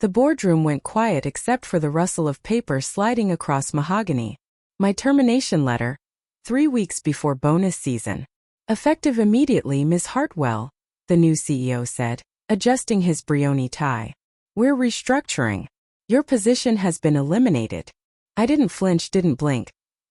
The boardroom went quiet except for the rustle of paper sliding across mahogany. My termination letter, 3 weeks before bonus season. Effective immediately, Ms. Hartwell, the new CEO said, adjusting his brioni tie. We're restructuring. Your position has been eliminated. I didn't flinch, didn't blink.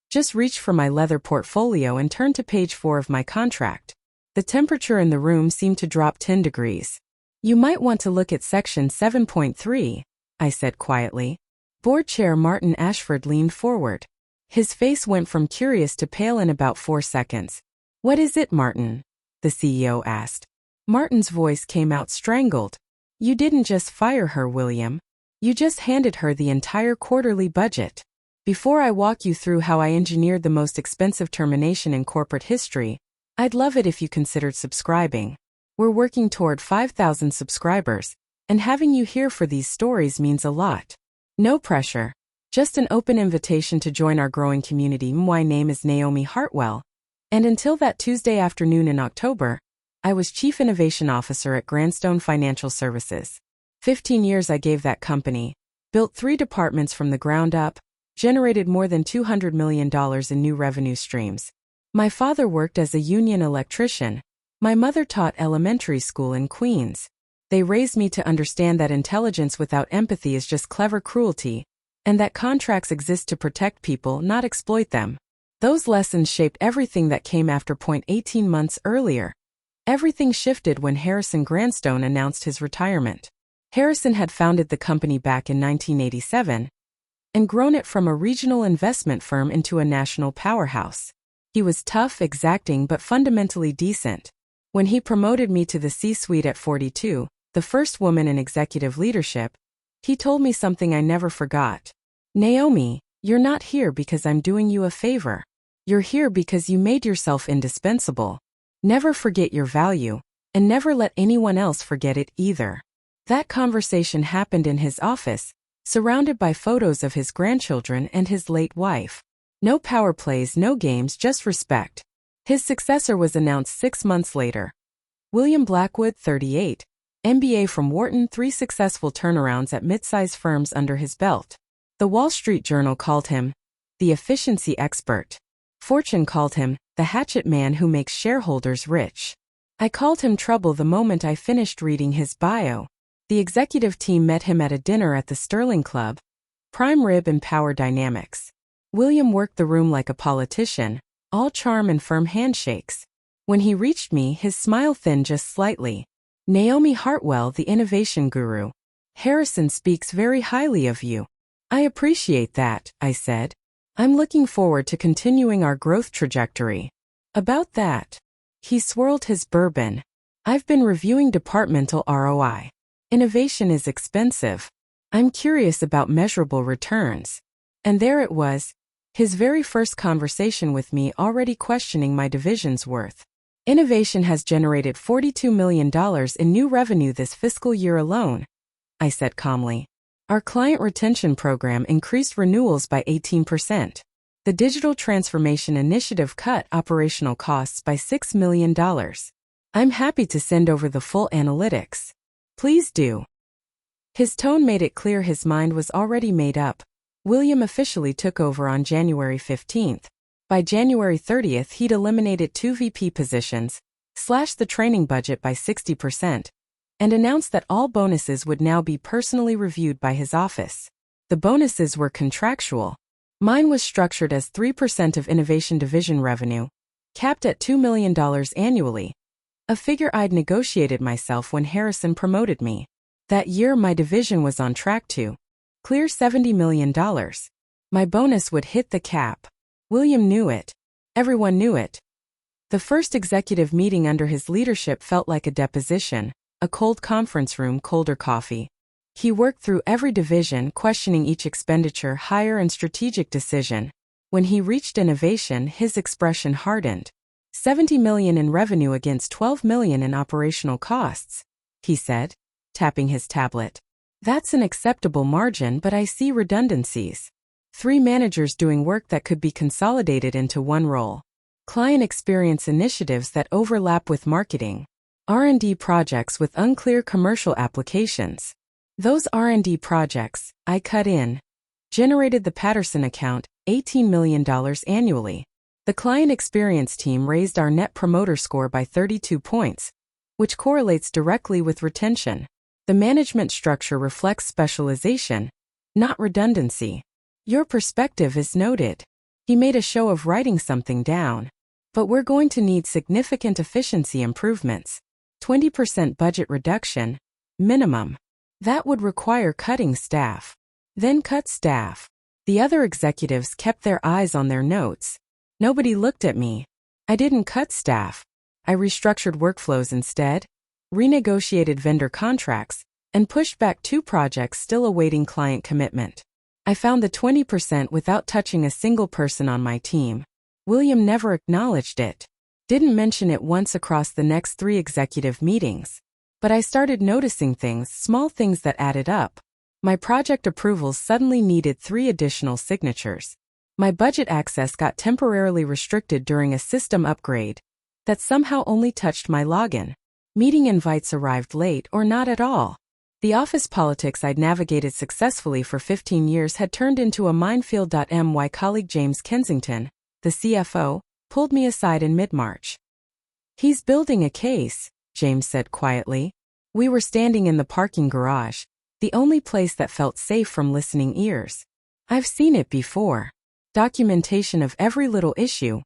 Just reached for my leather portfolio and turned to page 4 of my contract. The temperature in the room seemed to drop 10 degrees. You might want to look at section 7.3, I said quietly. Board Chair Martin Ashford leaned forward. His face went from curious to pale in about 4 seconds. What is it, Martin? The CEO asked. Martin's voice came out strangled. You didn't just fire her, William. You just handed her the entire quarterly budget. Before I walk you through how I engineered the most expensive termination in corporate history, I'd love it if you considered subscribing. We're working toward 5,000 subscribers, and having you here for these stories means a lot. No pressure. Just an open invitation to join our growing community. My name is Naomi Hartwell, and until that Tuesday afternoon in October, I was Chief Innovation Officer at Grandstone Financial Services. 15 years I gave that company, built 3 departments from the ground up, generated more than $200 million in new revenue streams. My father worked as a union electrician. My mother taught elementary school in Queens. They raised me to understand that intelligence without empathy is just clever cruelty, and that contracts exist to protect people, not exploit them. Those lessons shaped everything that came after. 18 months earlier, everything shifted when Harrison Grandstone announced his retirement. Harrison had founded the company back in 1987 and grown it from a regional investment firm into a national powerhouse. He was tough, exacting, but fundamentally decent. When he promoted me to the C-suite at 42, the first woman in executive leadership, he told me something I never forgot. Naomi, you're not here because I'm doing you a favor. You're here because you made yourself indispensable. Never forget your value, and never let anyone else forget it either. That conversation happened in his office, surrounded by photos of his grandchildren and his late wife. No power plays, no games, just respect. His successor was announced 6 months later. William Blackwood, 38, MBA from Wharton, 3 successful turnarounds at mid-size firms under his belt. The Wall Street Journal called him the efficiency expert. Fortune called him the hatchet man who makes shareholders rich. I called him trouble the moment I finished reading his bio. The executive team met him at a dinner at the Sterling Club. Prime rib and power dynamics. William worked the room like a politician, all charm and firm handshakes. When he reached me, his smile thinned just slightly. Naomi Hartwell, the innovation guru. Harrison speaks very highly of you. I appreciate that, I said. I'm looking forward to continuing our growth trajectory. About that. He swirled his bourbon. I've been reviewing departmental ROI. Innovation is expensive. I'm curious about measurable returns. And there it was. His very first conversation with me, already questioning my division's worth. Innovation has generated $42 million in new revenue this fiscal year alone, I said calmly. Our client retention program increased renewals by 18%. The digital transformation initiative cut operational costs by $6 million. I'm happy to send over the full analytics. Please do. His tone made it clear his mind was already made up. William officially took over on January 15th. By January 30th, he'd eliminated 2 VP positions, slashed the training budget by 60%, and announced that all bonuses would now be personally reviewed by his office. The bonuses were contractual. Mine was structured as 3% of Innovation Division revenue, capped at $2 million annually, a figure I'd negotiated myself when Harrison promoted me. That year my division was on track to clear $70 million. My bonus would hit the cap. William knew it. Everyone knew it. The first executive meeting under his leadership felt like a deposition, a cold conference room, colder coffee. He worked through every division, questioning each expenditure, hire, and strategic decision. When he reached innovation, his expression hardened. $70 million in revenue against $12 million in operational costs, he said, tapping his tablet. That's an acceptable margin, but I see redundancies. 3 managers doing work that could be consolidated into one role. Client experience initiatives that overlap with marketing. R&D projects with unclear commercial applications. Those R&D projects, I cut in. Generated the Patterson account, $18 million annually. The client experience team raised our net promoter score by 32 points, which correlates directly with retention. The management structure reflects specialization, not redundancy. Your perspective is noted. He made a show of writing something down. But we're going to need significant efficiency improvements. 20% budget reduction, minimum. That would require cutting staff. Then cut staff. The other executives kept their eyes on their notes. Nobody looked at me. I didn't cut staff. I restructured workflows instead, renegotiated vendor contracts, and pushed back 2 projects still awaiting client commitment. I found the 20% without touching a single person on my team. William never acknowledged it. Didn't mention it once across the next 3 executive meetings. But I started noticing things, small things that added up. My project approvals suddenly needed 3 additional signatures. My budget access got temporarily restricted during a system upgrade that somehow only touched my login. Meeting invites arrived late or not at all. The office politics I'd navigated successfully for 15 years had turned into a minefield. My colleague James Kensington, the CFO, pulled me aside in mid-March. "He's building a case," James said quietly. We were standing in the parking garage, the only place that felt safe from listening ears. "I've seen it before. Documentation of every little issue.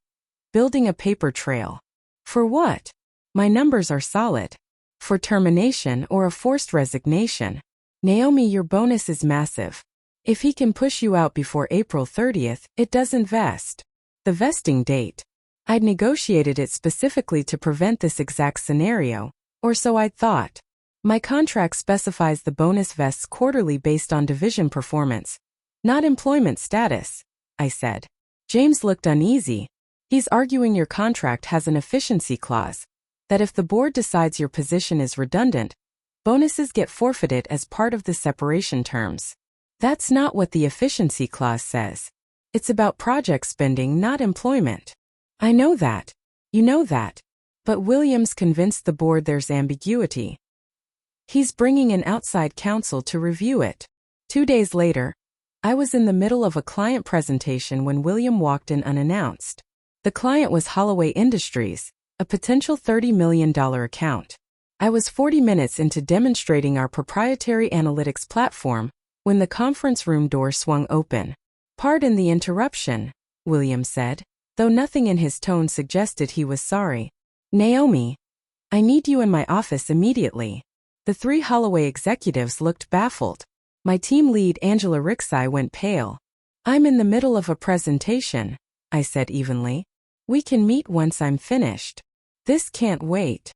Building a paper trail. For what? My numbers are solid. For termination or a forced resignation. Naomi, your bonus is massive. If he can push you out before April 30th, it doesn't vest." The vesting date. I'd negotiated it specifically to prevent this exact scenario, or so I'd thought. My contract specifies the bonus vests quarterly based on division performance, not employment status, I said. James looked uneasy. "He's arguing your contract has an efficiency clause, that if the board decides your position is redundant, bonuses get forfeited as part of the separation terms." That's not what the efficiency clause says. It's about project spending, not employment. I know that. You know that. But Williams convinced the board there's ambiguity. He's bringing in outside counsel to review it. 2 days later, I was in the middle of a client presentation when William walked in unannounced. The client was Holloway Industries, a potential $30 million account. I was 40 minutes into demonstrating our proprietary analytics platform when the conference room door swung open. "Pardon the interruption," William said, though nothing in his tone suggested he was sorry. "Naomi, I need you in my office immediately." The 3 Holloway executives looked baffled. My team lead Angela Rixai went pale. "I'm in the middle of a presentation," I said evenly. "We can meet once I'm finished." "This can't wait."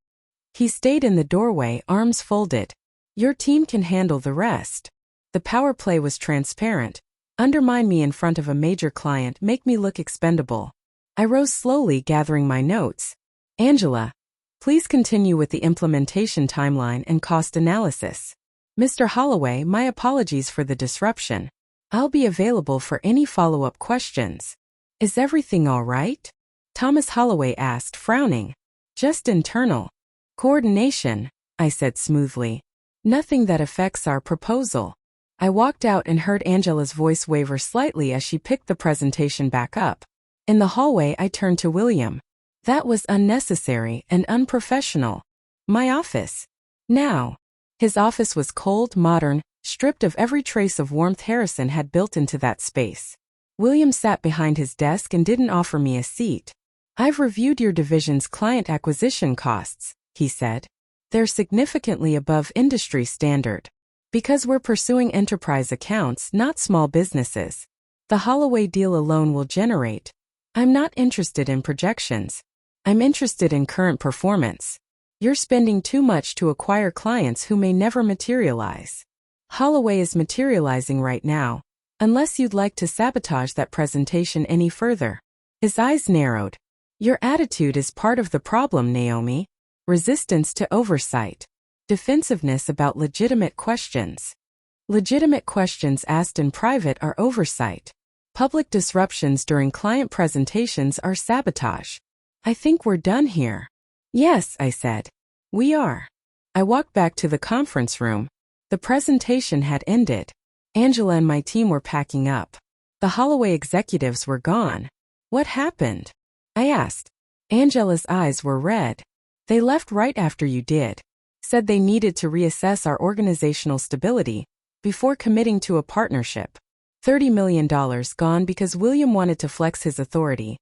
He stayed in the doorway, arms folded. "Your team can handle the rest." The power play was transparent. Undermine me in front of a major client, make me look expendable. I rose slowly, gathering my notes. "Angela, please continue with the implementation timeline and cost analysis. Mr. Holloway, my apologies for the disruption. I'll be available for any follow-up questions." "Is everything all right?" Thomas Holloway asked, frowning. "Just internal coordination," I said smoothly. "Nothing that affects our proposal." I walked out and heard Angela's voice waver slightly as she picked the presentation back up. In the hallway, I turned to William. "That was unnecessary and unprofessional." "My office." "Now." His office was cold, modern, stripped of every trace of warmth Harrison had built into that space. William sat behind his desk and didn't offer me a seat. "I've reviewed your division's client acquisition costs," he said. "They're significantly above industry standard. Because we're pursuing enterprise accounts, not small businesses. The Holloway deal alone will generate. I'm not interested in projections. I'm interested in current performance. You're spending too much to acquire clients who may never materialize. Holloway is materializing right now, unless you'd like to sabotage that presentation any further." His eyes narrowed. "Your attitude is part of the problem, Naomi. Resistance to oversight. Defensiveness about legitimate questions. Legitimate questions asked in private are oversight. Public disruptions during client presentations are sabotage. I think we're done here." "Yes," I said. "We are." I walked back to the conference room. The presentation had ended. Angela and my team were packing up. The Holloway executives were gone. What happened? I asked. Angela's eyes were red. They left right after you did. Said they needed to reassess our organizational stability before committing to a partnership. $30 million gone because William wanted to flex his authority.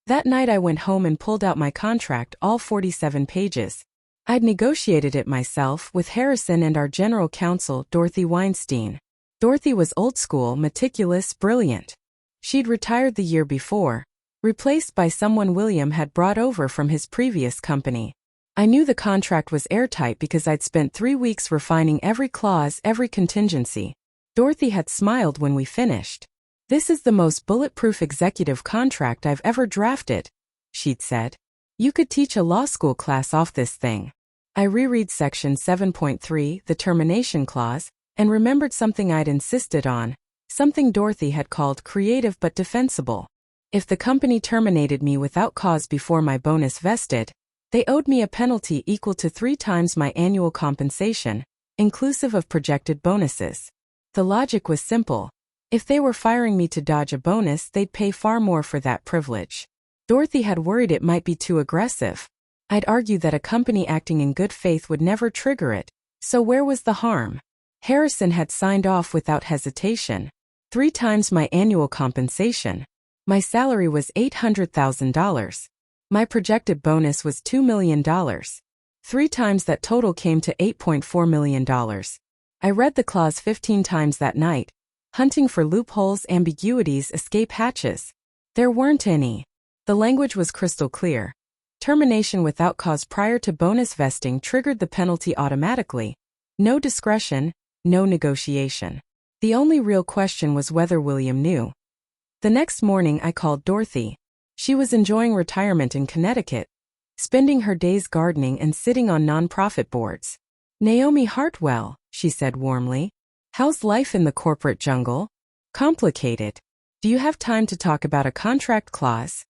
That night I went home and pulled out my contract, all 47 pages. I'd negotiated it myself with Harrison and our general counsel, Dorothy Weinstein. Dorothy was old school, meticulous, brilliant. She'd retired the year before, replaced by someone William had brought over from his previous company. I knew the contract was airtight because I'd spent 3 weeks refining every clause, every contingency. Dorothy had smiled when we finished. "This is the most bulletproof executive contract I've ever drafted," she'd said. "You could teach a law school class off this thing." I reread section 7.3, the termination clause, and remembered something I'd insisted on, something Dorothy had called creative but defensible. If the company terminated me without cause before my bonus vested, they owed me a penalty equal to 3 times my annual compensation, inclusive of projected bonuses. The logic was simple. If they were firing me to dodge a bonus, they'd pay far more for that privilege. Dorothy had worried it might be too aggressive. I'd argued that a company acting in good faith would never trigger it, so where was the harm? Harrison had signed off without hesitation. 3 times my annual compensation. My salary was $800,000. My projected bonus was $2 million. 3 times that total came to $8.4 million. I read the clause 15 times that night, hunting for loopholes, ambiguities, escape hatches. There weren't any. The language was crystal clear. Termination without cause prior to bonus vesting triggered the penalty automatically. No discretion, no negotiation. The only real question was whether William knew. The next morning I called Dorothy. She was enjoying retirement in Connecticut, spending her days gardening and sitting on nonprofit boards. "Naomi Hartwell," she said warmly. "How's life in the corporate jungle?" "Complicated. Do you have time to talk about a contract clause?"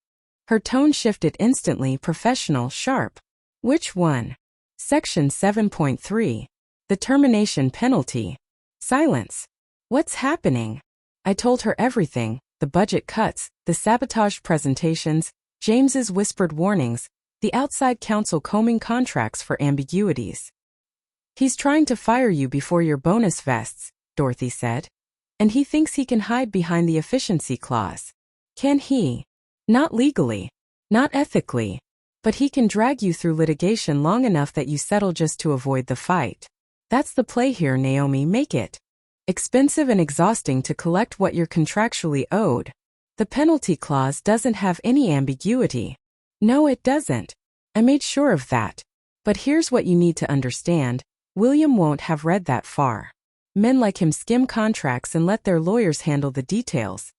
Her tone shifted instantly, professional, sharp. "Which one?" "Section 7.3. The termination penalty." Silence. "What's happening?" I told her everything, the budget cuts, the sabotage presentations, James's whispered warnings, the outside counsel combing contracts for ambiguities. "He's trying to fire you before your bonus vests," Dorothy said. "And he thinks he can hide behind the efficiency clause." "Can he?" "Not legally. Not ethically. But he can drag you through litigation long enough that you settle just to avoid the fight. That's the play here, Naomi. Make it expensive and exhausting to collect what you're contractually owed. The penalty clause doesn't have any ambiguity." "No, it doesn't. I made sure of that. But here's what you need to understand. William won't have read that far. Men like him skim contracts and let their lawyers handle the details.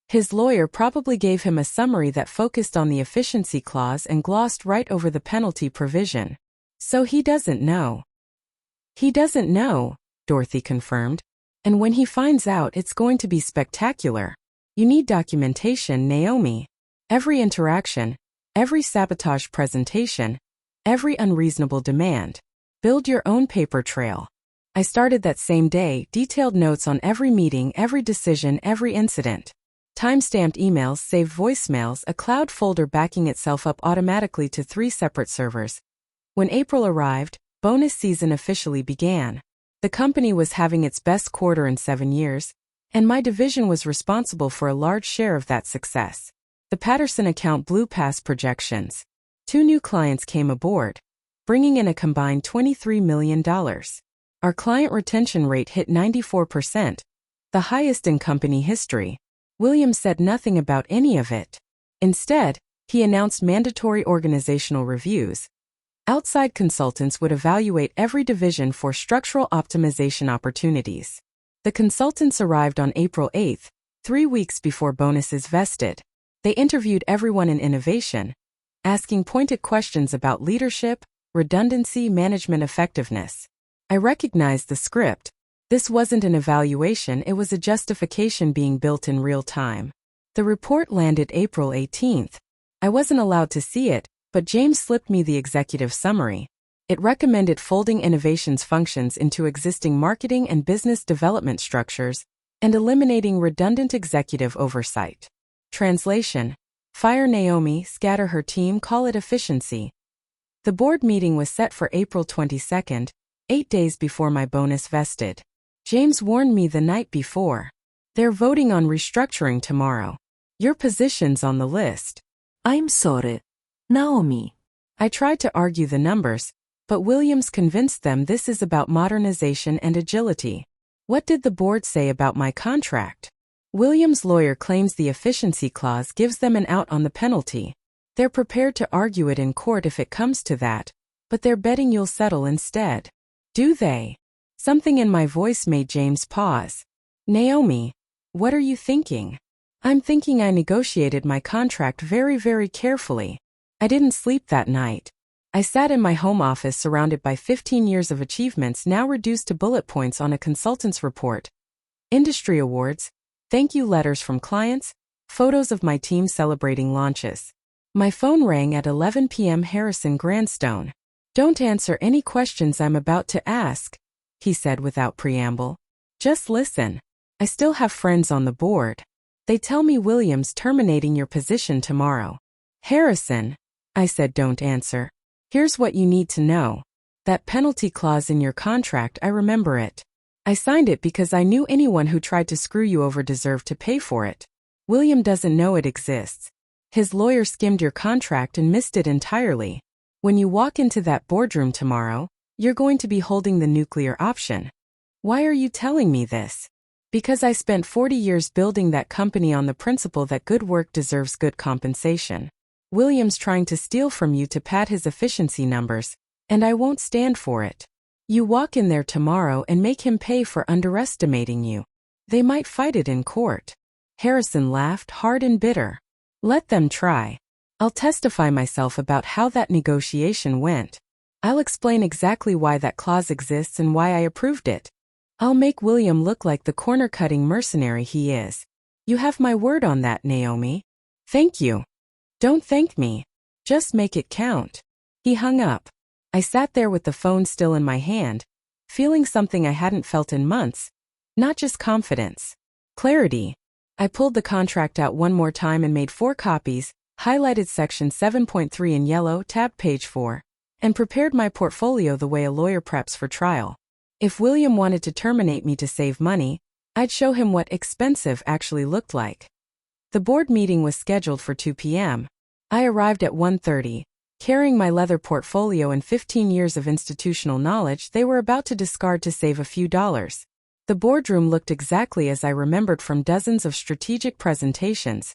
His lawyer probably gave him a summary that focused on the efficiency clause and glossed right over the penalty provision. So he doesn't know." "He doesn't know," Dorothy confirmed. "And when he finds out, it's going to be spectacular. You need documentation, Naomi. Every interaction, every sabotage presentation, every unreasonable demand. Build your own paper trail." I started that same day, detailed notes on every meeting, every decision, every incident. Time-stamped emails, saved voicemails, a cloud folder backing itself up automatically to 3 separate servers. When April arrived, bonus season officially began. The company was having its best quarter in 7 years, and my division was responsible for a large share of that success. The Patterson account blew past projections. 2 new clients came aboard, bringing in a combined $23 million. Our client retention rate hit 94%, the highest in company history. William said nothing about any of it. Instead, he announced mandatory organizational reviews. Outside consultants would evaluate every division for structural optimization opportunities. The consultants arrived on April 8, 3 weeks before bonuses vested. They interviewed everyone in innovation, asking pointed questions about leadership, redundancy, management effectiveness. I recognized the script. This wasn't an evaluation, it was a justification being built in real time. The report landed April 18th. I wasn't allowed to see it, but James slipped me the executive summary. It recommended folding innovations functions into existing marketing and business development structures and eliminating redundant executive oversight. Translation: fire Naomi, scatter her team, call it efficiency. The board meeting was set for April 22nd, 8 days before my bonus vested. James warned me the night before. They're voting on restructuring tomorrow. Your position's on the list. I'm sorry, Naomi. I tried to argue the numbers, but Williams convinced them this is about modernization and agility. What did the board say about my contract? Williams' lawyer claims the efficiency clause gives them an out on the penalty. They're prepared to argue it in court if it comes to that, but they're betting you'll settle instead. Do they? Something in my voice made James pause. Naomi, what are you thinking? I'm thinking I negotiated my contract very, very carefully. I didn't sleep that night. I sat in my home office surrounded by 15 years of achievements now reduced to bullet points on a consultant's report. Industry awards, thank you letters from clients, photos of my team celebrating launches. My phone rang at 11 p.m. Harrison Grandstone. Don't answer any questions I'm about to ask, he said without preamble. Just listen. I still have friends on the board. They tell me Williams terminating your position tomorrow. Harrison, I said, don't answer. Here's what you need to know. That penalty clause in your contract, I remember it. I signed it because I knew anyone who tried to screw you over deserved to pay for it. William doesn't know it exists. His lawyer skimmed your contract and missed it entirely. When you walk into that boardroom tomorrow, you're going to be holding the nuclear option. Why are you telling me this? Because I spent 40 years building that company on the principle that good work deserves good compensation. William's trying to steal from you to pad his efficiency numbers, and I won't stand for it. You walk in there tomorrow and make him pay for underestimating you. They might fight it in court. Harrison laughed hard and bitter. Let them try. I'll testify myself about how that negotiation went. I'll explain exactly why that clause exists and why I approved it. I'll make William look like the corner-cutting mercenary he is. You have my word on that, Naomi. Thank you. Don't thank me. Just make it count. He hung up. I sat there with the phone still in my hand, feeling something I hadn't felt in months. Not just confidence. Clarity. I pulled the contract out one more time and made 4 copies, highlighted section 7.3 in yellow, tabbed page 4, and prepared my portfolio the way a lawyer preps for trial. If William wanted to terminate me to save money, I'd show him what expensive actually looked like. The board meeting was scheduled for 2 p.m. I arrived at 1:30, carrying my leather portfolio and 15 years of institutional knowledge they were about to discard to save a few dollars. The boardroom looked exactly as I remembered from dozens of strategic presentations.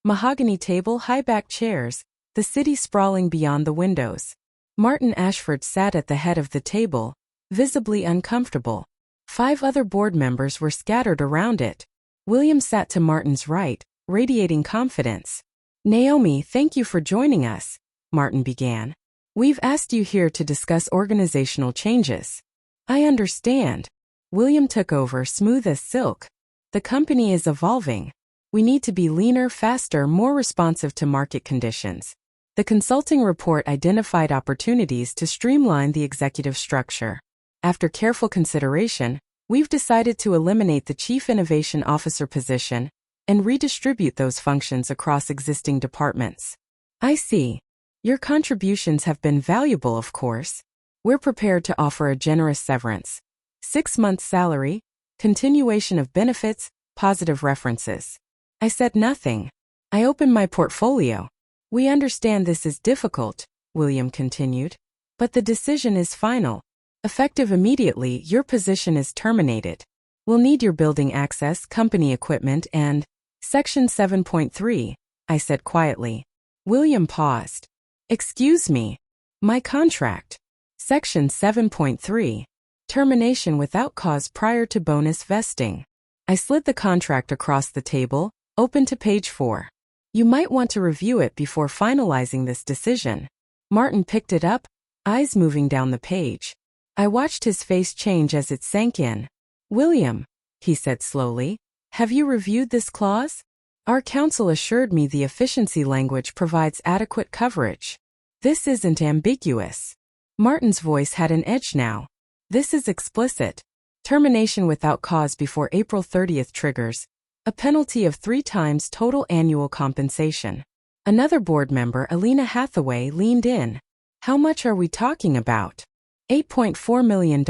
Mahogany table, high-back chairs, the city sprawling beyond the windows. Martin Ashford sat at the head of the table, visibly uncomfortable. 5 other board members were scattered around it. William sat to Martin's right, radiating confidence. Naomi, thank you for joining us, Martin began. We've asked you here to discuss organizational changes. I understand. William took over, smooth as silk. The company is evolving. We need to be leaner, faster, more responsive to market conditions. The consulting report identified opportunities to streamline the executive structure. After careful consideration, we've decided to eliminate the Chief Innovation Officer position and redistribute those functions across existing departments. I see. Your contributions have been valuable, of course. We're prepared to offer a generous severance. 6 months' salary, continuation of benefits, positive references. I said nothing. I opened my portfolio. We understand this is difficult, William continued, but the decision is final. Effective immediately, your position is terminated. We'll need your building access, company equipment, and Section 7.3, I said quietly. William paused. Excuse me. My contract. Section 7.3. Termination without cause prior to bonus vesting. I slid the contract across the table, open to page 4. You might want to review it before finalizing this decision. Martin picked it up, eyes moving down the page. I watched his face change as it sank in. William, he said slowly, have you reviewed this clause? Our counsel assured me the efficiency language provides adequate coverage. This isn't ambiguous. Martin's voice had an edge now. This is explicit. Termination without cause before April 30th triggers a penalty of 3 times total annual compensation. Another board member, Alina Hathaway, leaned in. How much are we talking about? $8.4 million,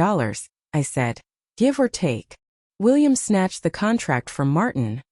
I said. Give or take. William snatched the contract from Martin,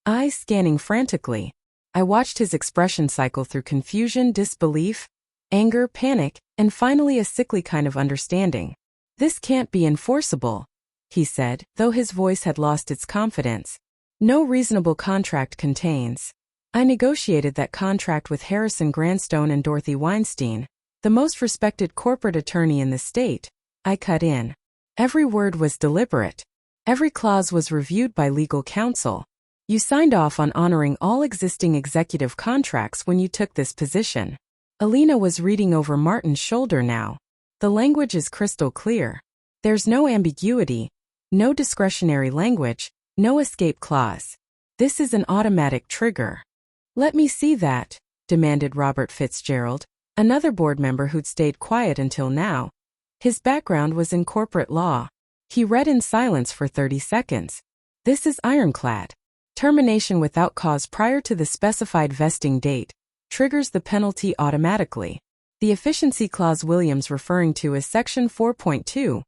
eyes scanning frantically. I watched his expression cycle through confusion, disbelief, anger, panic, and finally a sickly kind of understanding. This can't be enforceable, he said, though his voice had lost its confidence. No reasonable contract contains. I negotiated that contract with Harrison Grandstone and Dorothy Weinstein, the most respected corporate attorney in the state. I cut in. Every word was deliberate. Every clause was reviewed by legal counsel. You signed off on honoring all existing executive contracts when you took this position. Alina was reading over Martin's shoulder now. The language is crystal clear. There's no ambiguity, no discretionary language, no escape clause. This is an automatic trigger. Let me see that, demanded Robert Fitzgerald, another board member who'd stayed quiet until now. His background was in corporate law. He read in silence for 30 seconds. This is ironclad. Termination without cause prior to the specified vesting date triggers the penalty automatically. The efficiency clause William's referring to is Section 4.2,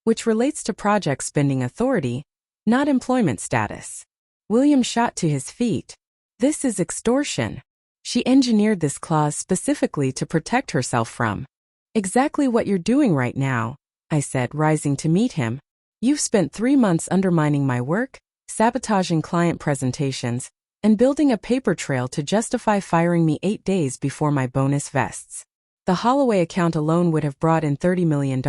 which relates to project spending authority, not employment status. William shot to his feet. This is extortion. She engineered this clause specifically to protect herself from. Exactly what you're doing right now, I said, rising to meet him. You've spent 3 months undermining my work, sabotaging client presentations, and building a paper trail to justify firing me 8 days before my bonus vests. The Holloway account alone would have brought in $30 million,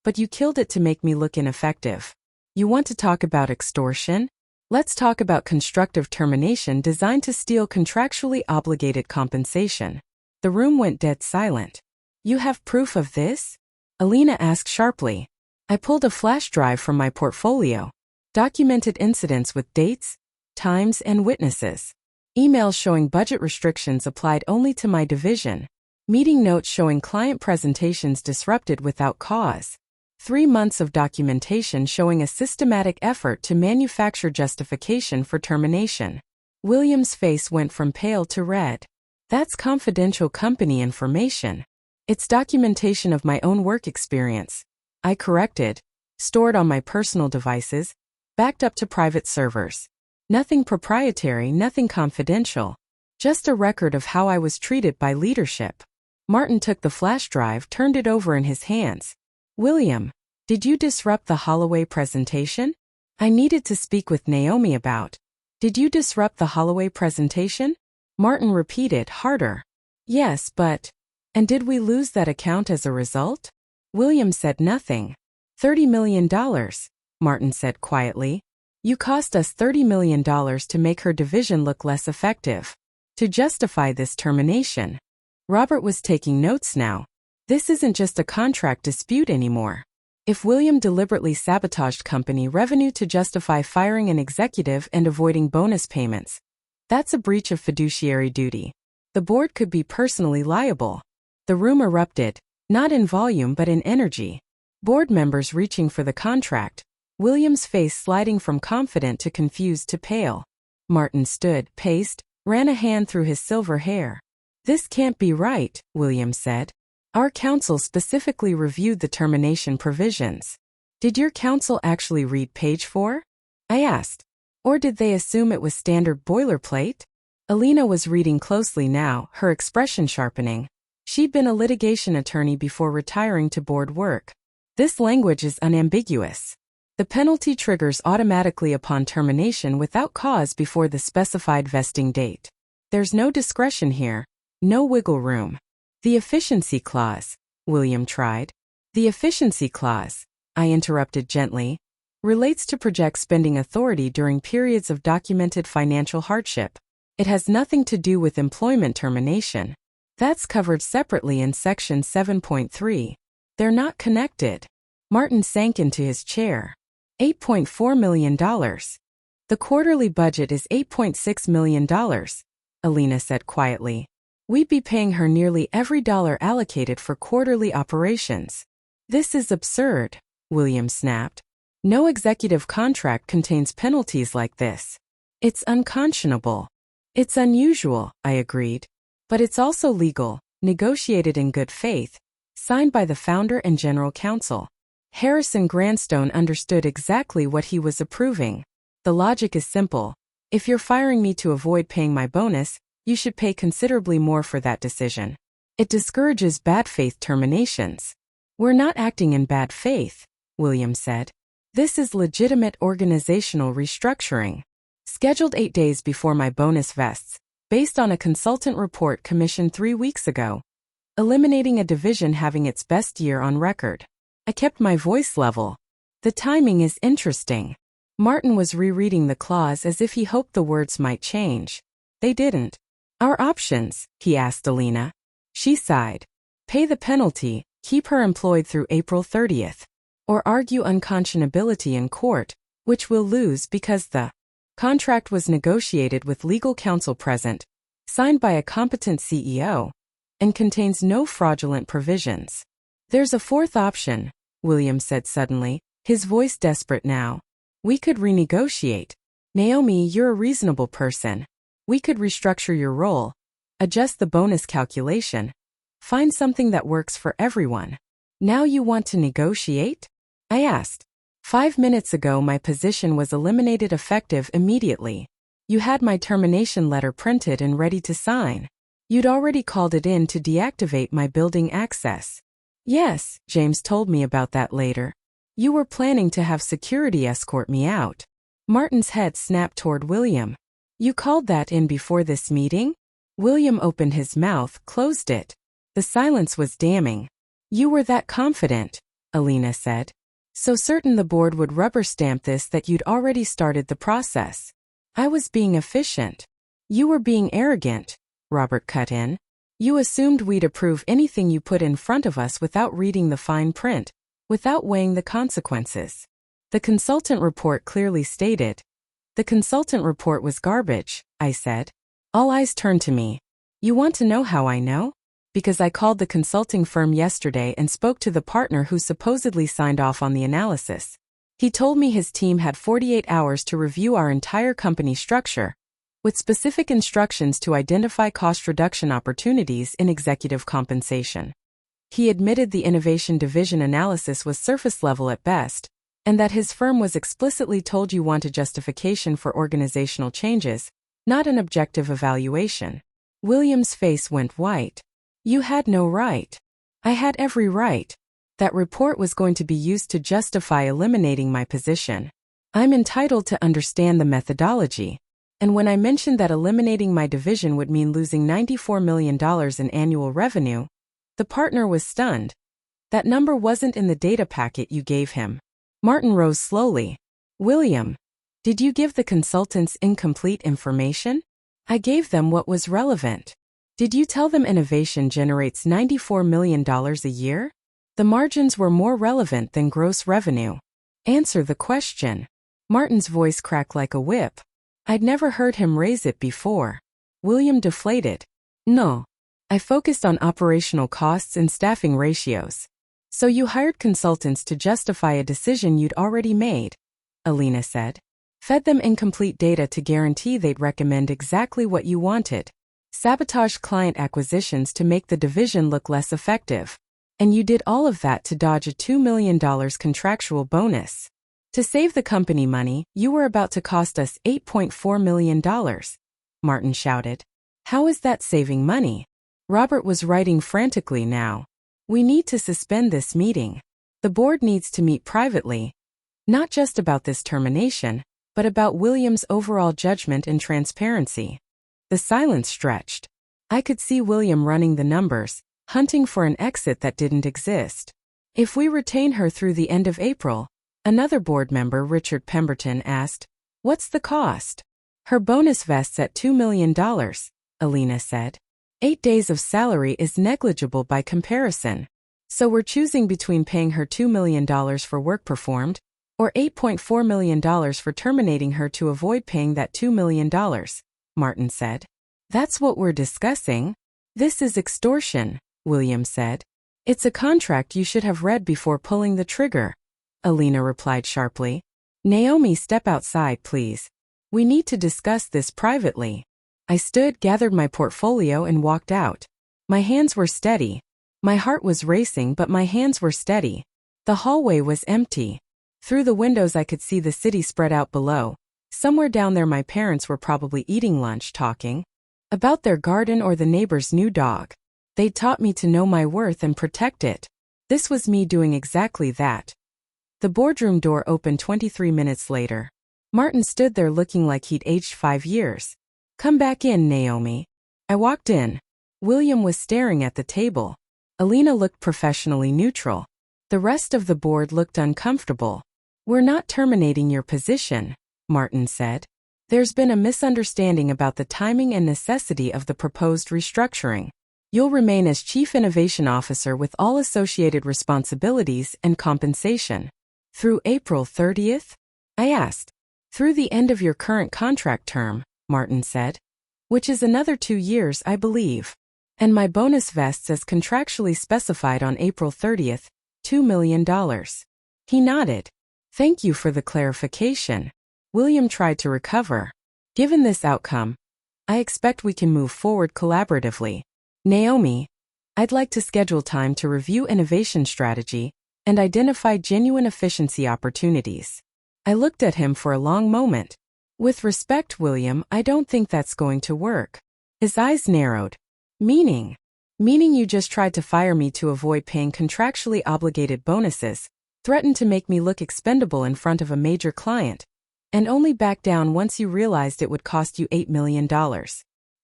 but you killed it to make me look ineffective. You want to talk about extortion? Let's talk about constructive termination designed to steal contractually obligated compensation. The room went dead silent. You have proof of this? Alina asked sharply. I pulled a flash drive from my portfolio. Documented incidents with dates, times, and witnesses. Emails showing budget restrictions applied only to my division. Meeting notes showing client presentations disrupted without cause. 3 months of documentation showing a systematic effort to manufacture justification for termination. William's face went from pale to red. That's confidential company information. It's documentation of my own work experience. I corrected, stored on my personal devices, backed up to private servers. Nothing proprietary, nothing confidential. Just a record of how I was treated by leadership. Martin took the flash drive, turned it over in his hands. William, did you disrupt the Holloway presentation? I needed to speak with Naomi about. Did you disrupt the Holloway presentation? Martin repeated, harder. Yes, but... And did we lose that account as a result? William said nothing. $30 million, Martin said quietly. You cost us $30 million to make her division look less effective. To justify this termination. Robert was taking notes now. This isn't just a contract dispute anymore. If William deliberately sabotaged company revenue to justify firing an executive and avoiding bonus payments, that's a breach of fiduciary duty. The board could be personally liable. The room erupted, not in volume but in energy. Board members reaching for the contract, William's face sliding from confident to confused to pale. Martin stood, paced, ran a hand through his silver hair. This can't be right, William said. Our counsel specifically reviewed the termination provisions. Did your counsel actually read page 4? I asked. Or did they assume it was standard boilerplate? Alina was reading closely now, her expression sharpening. She'd been a litigation attorney before retiring to board work. This language is unambiguous. The penalty triggers automatically upon termination without cause before the specified vesting date. There's no discretion here. No wiggle room. The efficiency clause, William tried. The efficiency clause, I interrupted gently, relates to project spending authority during periods of documented financial hardship. It has nothing to do with employment termination. That's covered separately in Section 7.3. They're not connected. Martin sank into his chair. $8.4 million. The quarterly budget is $8.6 million, Alina said quietly. We'd be paying her nearly every dollar allocated for quarterly operations. This is absurd, William snapped. No executive contract contains penalties like this. It's unconscionable. It's unusual, I agreed. But it's also legal, negotiated in good faith, signed by the founder and general counsel. Harrison Grandstone understood exactly what he was approving. The logic is simple. If you're firing me to avoid paying my bonus, you should pay considerably more for that decision. It discourages bad faith terminations. We're not acting in bad faith, William said. This is legitimate organizational restructuring. Scheduled 8 days before my bonus vests, based on a consultant report commissioned 3 weeks ago. Eliminating a division having its best year on record. I kept my voice level. The timing is interesting. Martin was rereading the clause as if he hoped the words might change. They didn't. Our options, he asked Alina. She sighed. Pay the penalty, keep her employed through April 30th. Or argue unconscionability in court, which we'll lose because the contract was negotiated with legal counsel present, signed by a competent CEO, and contains no fraudulent provisions. There's a fourth option, William said suddenly, his voice desperate now. We could renegotiate. Naomi, you're a reasonable person. We could restructure your role, adjust the bonus calculation, find something that works for everyone. Now you want to negotiate? I asked. 5 minutes ago my position was eliminated effective immediately. You had my termination letter printed and ready to sign. You'd already called it in to deactivate my building access. Yes, James told me about that later. You were planning to have security escort me out. Martin's head snapped toward William. You called that in before this meeting? William opened his mouth, closed it. The silence was damning. You were that confident, Alina said. So certain the board would rubber stamp this that you'd already started the process. I was being efficient. You were being arrogant, Robert cut in. You assumed we'd approve anything you put in front of us without reading the fine print, without weighing the consequences. The consultant report clearly stated. The consultant report was garbage, I said. All eyes turned to me. You want to know how I know? Because I called the consulting firm yesterday and spoke to the partner who supposedly signed off on the analysis. He told me his team had 48 hours to review our entire company structure, with specific instructions to identify cost reduction opportunities in executive compensation. He admitted the innovation division analysis was surface level at best, and that his firm was explicitly told you want a justification for organizational changes, not an objective evaluation. William's face went white. You had no right. I had every right. That report was going to be used to justify eliminating my position. I'm entitled to understand the methodology. And when I mentioned that eliminating my division would mean losing $94 million in annual revenue, the partner was stunned. That number wasn't in the data packet you gave him. Martin rose slowly. William, did you give the consultants incomplete information? I gave them what was relevant. Did you tell them innovation generates $94 million a year? The margins were more relevant than gross revenue. Answer the question. Martin's voice cracked like a whip. I'd never heard him raise it before. William deflated. No. I focused on operational costs and staffing ratios. So you hired consultants to justify a decision you'd already made, Alina said. Fed them incomplete data to guarantee they'd recommend exactly what you wanted. Sabotaged client acquisitions to make the division look less effective. And you did all of that to dodge a $2 million contractual bonus. To save the company money, you were about to cost us $8.4 million, Martin shouted. How is that saving money? Robert was writing frantically now. We need to suspend this meeting. The board needs to meet privately. Not just about this termination, but about William's overall judgment and transparency. The silence stretched. I could see William running the numbers, hunting for an exit that didn't exist. If we retain her through the end of April, another board member, Richard Pemberton, asked, what's the cost? Her bonus vests at $2 million, Alina said. 8 days of salary is negligible by comparison. So we're choosing between paying her $2 million for work performed, or $8.4 million for terminating her to avoid paying that $2 million, Martin said. That's what we're discussing. This is extortion, William said. It's a contract you should have read before pulling the trigger, Alina replied sharply. Naomi, step outside, please. We need to discuss this privately. I stood, gathered my portfolio, and walked out. My hands were steady. My heart was racing, but my hands were steady. The hallway was empty. Through the windows I could see the city spread out below. Somewhere down there my parents were probably eating lunch, talking about their garden or the neighbor's new dog. They'd taught me to know my worth and protect it. This was me doing exactly that. The boardroom door opened 23 minutes later. Martin stood there looking like he'd aged 5 years. Come back in, Naomi. I walked in. William was staring at the table. Alina looked professionally neutral. The rest of the board looked uncomfortable. We're not terminating your position, Martin said. There's been a misunderstanding about the timing and necessity of the proposed restructuring. You'll remain as Chief Innovation Officer with all associated responsibilities and compensation. Through April 30th? I asked. Through the end of your current contract term, Martin said. Which is another 2 years, I believe. And my bonus vests as contractually specified on April 30th, $2 million. He nodded. Thank you for the clarification. William tried to recover. Given this outcome, I expect we can move forward collaboratively. Naomi, I'd like to schedule time to review innovation strategy and identify genuine efficiency opportunities. I looked at him for a long moment. With respect, William, I don't think that's going to work. His eyes narrowed. Meaning you just tried to fire me to avoid paying contractually obligated bonuses, threatened to make me look expendable in front of a major client, and only backed down once you realized it would cost you $8 million.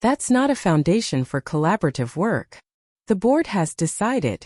That's not a foundation for collaborative work. The board decided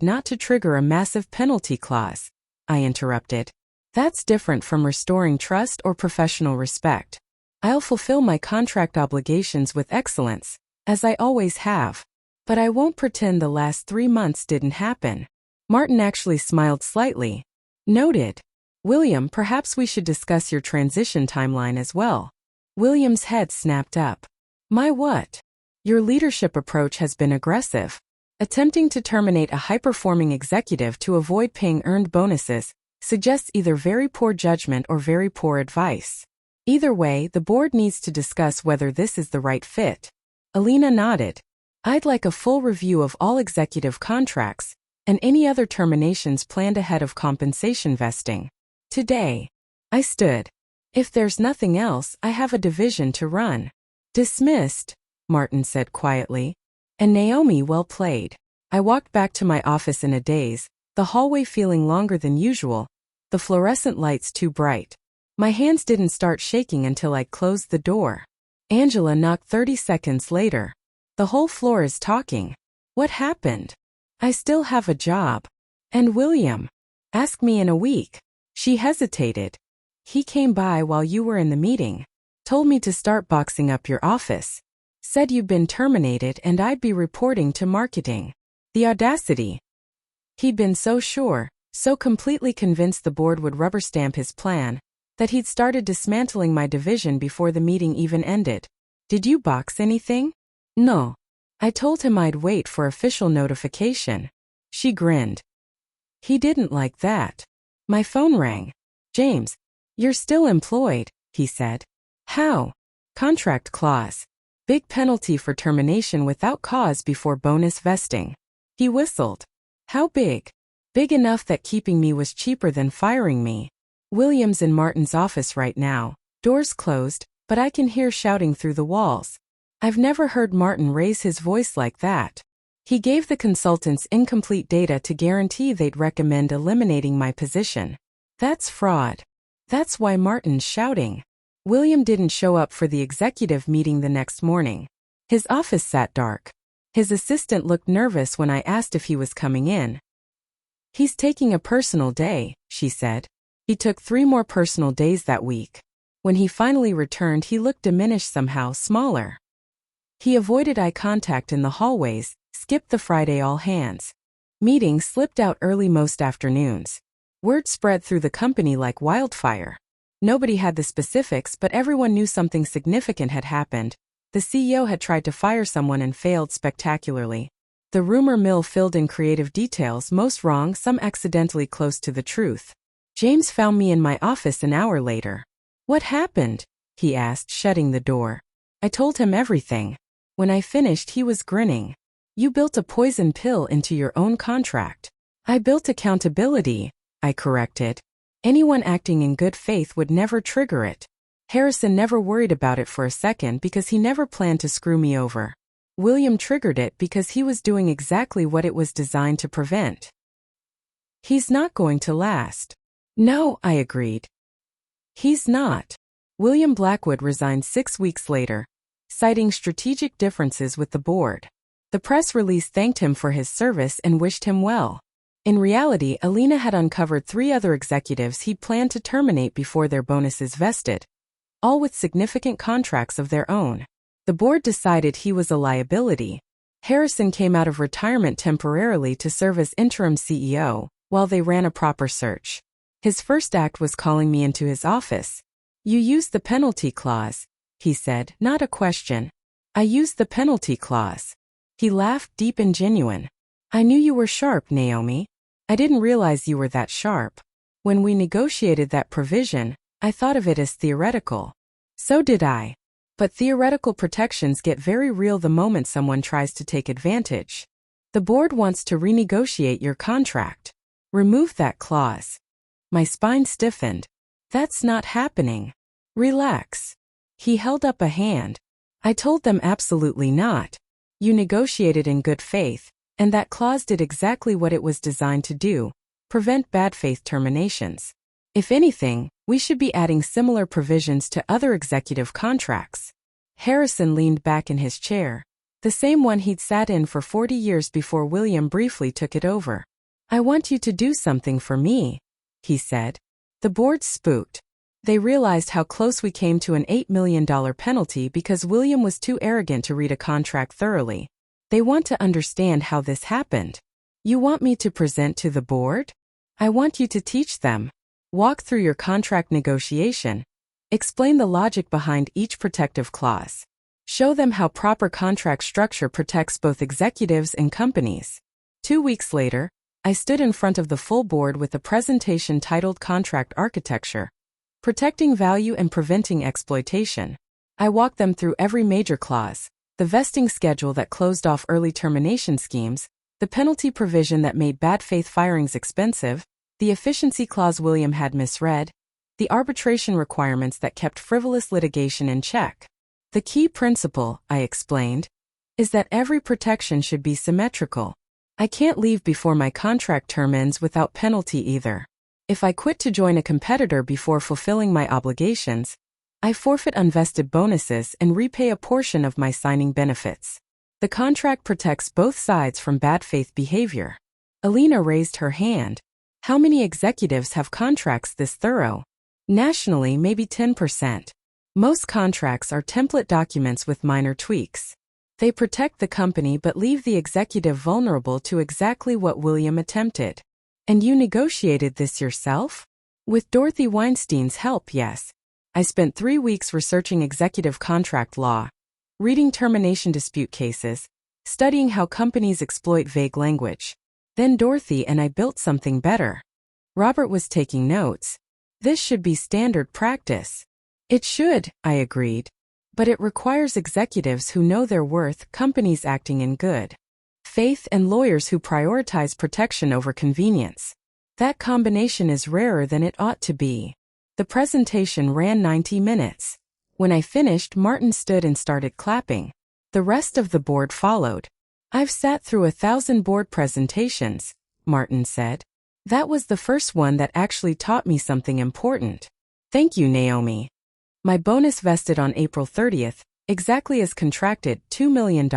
not to trigger a massive penalty clause, I interrupted. That's different from restoring trust or professional respect. I'll fulfill my contract obligations with excellence, as I always have. But I won't pretend the last 3 months didn't happen. Martin actually smiled slightly. Noted. William, perhaps we should discuss your transition timeline as well. William's head snapped up. My what? Your leadership approach has been aggressive. Attempting to terminate a high-performing executive to avoid paying earned bonuses suggests either very poor judgment or very poor advice. Either way, the board needs to discuss whether this is the right fit. Alina nodded. I'd like a full review of all executive contracts and any other terminations planned ahead of compensation vesting. Today. I stood. If there's nothing else, I have a division to run. Dismissed, Martin said quietly. And Naomi, well played. I walked back to my office in a daze, the hallway feeling longer than usual, the fluorescent lights too bright. My hands didn't start shaking until I closed the door. Angela knocked 30 seconds later. The whole floor is talking. What happened? I still have a job. And William? Ask me in a week. She hesitated. He came by while you were in the meeting. Told me to start boxing up your office. Said you'd been terminated and I'd be reporting to marketing. The audacity. He'd been so sure, so completely convinced the board would rubber stamp his plan, that he'd started dismantling my division before the meeting even ended. Did you box anything? No. I told him I'd wait for official notification. She grinned. He didn't like that. My phone rang. James, you're still employed, he said. How? Contract clause. Big penalty for termination without cause before bonus vesting. He whistled. How big? Big enough that keeping me was cheaper than firing me. William's in Martin's office right now. Doors closed, but I can hear shouting through the walls. I've never heard Martin raise his voice like that. He gave the consultants incomplete data to guarantee they'd recommend eliminating my position. That's fraud. That's why Martin's shouting. William didn't show up for the executive meeting the next morning. His office sat dark. His assistant looked nervous when I asked if he was coming in. He's taking a personal day, she said. He took 3 more personal days that week. When he finally returned, he looked diminished, somehow smaller. He avoided eye contact in the hallways, skipped the Friday all-hands. Meetings slipped out early most afternoons. Word spread through the company like wildfire. Nobody had the specifics, but everyone knew something significant had happened. The CEO had tried to fire someone and failed spectacularly. The rumor mill filled in creative details, most wrong, some accidentally close to the truth. James found me in my office an hour later. "What happened?" he asked, shutting the door. I told him everything. When I finished, he was grinning. "You built a poison pill into your own contract." "I built accountability," I corrected. "Anyone acting in good faith would never trigger it." Harrison never worried about it for a second because he never planned to screw me over. William triggered it because he was doing exactly what it was designed to prevent. "He's not going to last." "No," I agreed. "He's not." William Blackwood resigned 6 weeks later, citing strategic differences with the board. The press release thanked him for his service and wished him well. In reality, Alina had uncovered 3 other executives he'd planned to terminate before their bonuses vested, all with significant contracts of their own. The board decided he was a liability. Harrison came out of retirement temporarily to serve as interim CEO, while they ran a proper search. His first act was calling me into his office. "You used the penalty clause," he said, not a question. "I used the penalty clause." He laughed, deep and genuine. "I knew you were sharp, Naomi. I didn't realize you were that sharp. When we negotiated that provision, I thought of it as theoretical." So did I. But theoretical protections get very real the moment someone tries to take advantage. The board wants to renegotiate your contract. Remove that clause. My spine stiffened. "That's not happening. Relax." He held up a hand. "I told them absolutely not. You negotiated in good faith, and that clause did exactly what it was designed to do: prevent bad faith terminations. If anything, we should be adding similar provisions to other executive contracts." Harrison leaned back in his chair, the same one he'd sat in for 40 years before William briefly took it over. "I want you to do something for me," he said. The board spooked. They realized how close we came to an $8 million penalty because William was too arrogant to read a contract thoroughly. "They want to understand how this happened." "You want me to present to the board?" "I want you to teach them. Walk through your contract negotiation. Explain the logic behind each protective clause. Show them how proper contract structure protects both executives and companies." 2 weeks later, I stood in front of the full board with a presentation titled Contract Architecture: Protecting Value and Preventing Exploitation. I walked them through every major clause: the vesting schedule that closed off early termination schemes, the penalty provision that made bad faith firings expensive, the efficiency clause William had misread, the arbitration requirements that kept frivolous litigation in check. "The key principle," I explained, "is that every protection should be symmetrical. I can't leave before my contract term ends without penalty either. If I quit to join a competitor before fulfilling my obligations, I forfeit unvested bonuses and repay a portion of my signing benefits. The contract protects both sides from bad faith behavior." Alina raised her hand. "How many executives have contracts this thorough?" "Nationally, maybe 10%. Most contracts are template documents with minor tweaks. They protect the company but leave the executive vulnerable to exactly what William attempted." "And you negotiated this yourself?" "With Dorothy Weinstein's help, yes. I spent 3 weeks researching executive contract law, reading termination dispute cases, studying how companies exploit vague language. Then Dorothy and I built something better." Robert was taking notes. "This should be standard practice." "It should," I agreed. "But it requires executives who know their worth, companies acting in good faith, and lawyers who prioritize protection over convenience. That combination is rarer than it ought to be." The presentation ran 90 minutes. When I finished, Martin stood and started clapping. The rest of the board followed. "I've sat through 1,000 board presentations," Martin said. "That was the first one that actually taught me something important." "Thank you, Naomi." My bonus vested on April 30th, exactly as contracted: $2 million,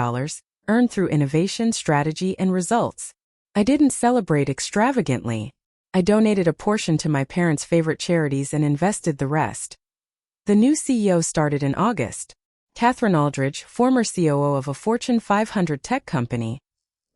earned through innovation, strategy, and results. I didn't celebrate extravagantly. I donated a portion to my parents' favorite charities and invested the rest. The new CEO started in August. Catherine Aldridge, former COO of a Fortune 500 tech company.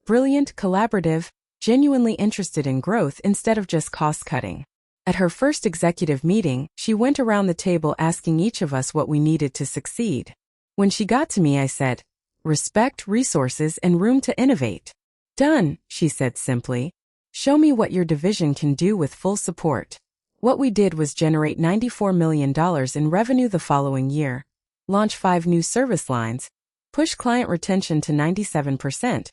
Brilliant, collaborative, genuinely interested in growth instead of just cost-cutting. At her first executive meeting, she went around the table asking each of us what we needed to succeed. When she got to me, I said, respect, resources, and room to innovate. Done, she said simply. Show me what your division can do with full support. What we did was generate $94 million in revenue the following year, launch 5 new service lines, push client retention to 97%,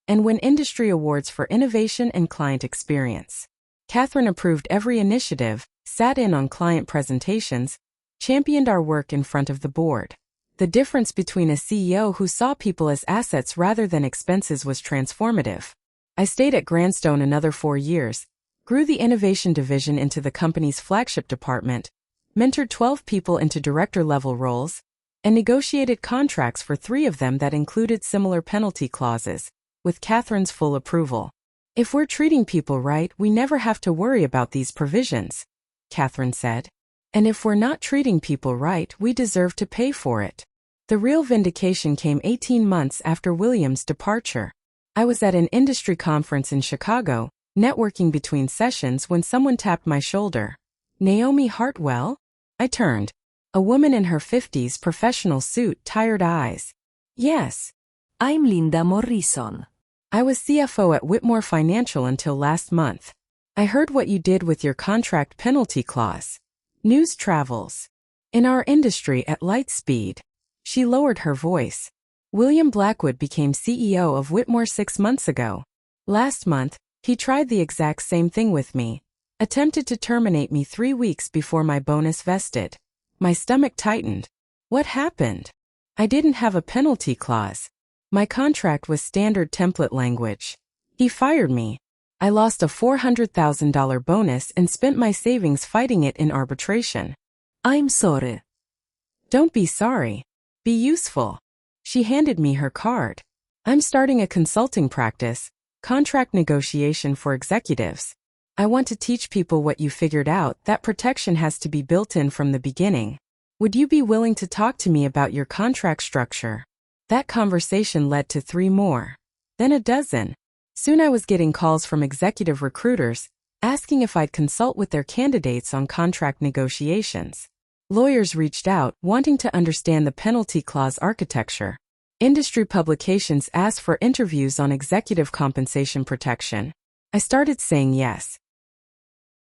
and win industry awards for innovation and client experience. Catherine approved every initiative, sat in on client presentations, championed our work in front of the board. The difference between a CEO who saw people as assets rather than expenses was transformative. I stayed at Grandstone another 4 years, grew the innovation division into the company's flagship department, mentored 12 people into director-level roles, and negotiated contracts for 3 of them that included similar penalty clauses, with Catherine's full approval. If we're treating people right, we never have to worry about these provisions, Catherine said. And if we're not treating people right, we deserve to pay for it. The real vindication came 18 months after William's departure. I was at an industry conference in Chicago, networking between sessions when someone tapped my shoulder. Naomi Hartwell? I turned. A woman in her 50s, professional suit, tired eyes. Yes. I'm Linda Morrison. I was CFO at Whitmore Financial until last month. I heard what you did with your contract penalty clause. News travels. In our industry at Lightspeed. She lowered her voice. William Blackwood became CEO of Whitmore 6 months ago. Last month, he tried the exact same thing with me. Attempted to terminate me 3 weeks before my bonus vested. My stomach tightened. What happened? I didn't have a penalty clause. My contract was standard template language. He fired me. I lost a $400,000 bonus and spent my savings fighting it in arbitration. I'm sorry. Don't be sorry. Be useful. She handed me her card. I'm starting a consulting practice, contract negotiation for executives. I want to teach people what you figured out, that protection has to be built in from the beginning. Would you be willing to talk to me about your contract structure? That conversation led to 3 more. Then a dozen. Soon I was getting calls from executive recruiters, asking if I'd consult with their candidates on contract negotiations. Lawyers reached out, wanting to understand the penalty clause architecture. Industry publications asked for interviews on executive compensation protection. I started saying yes.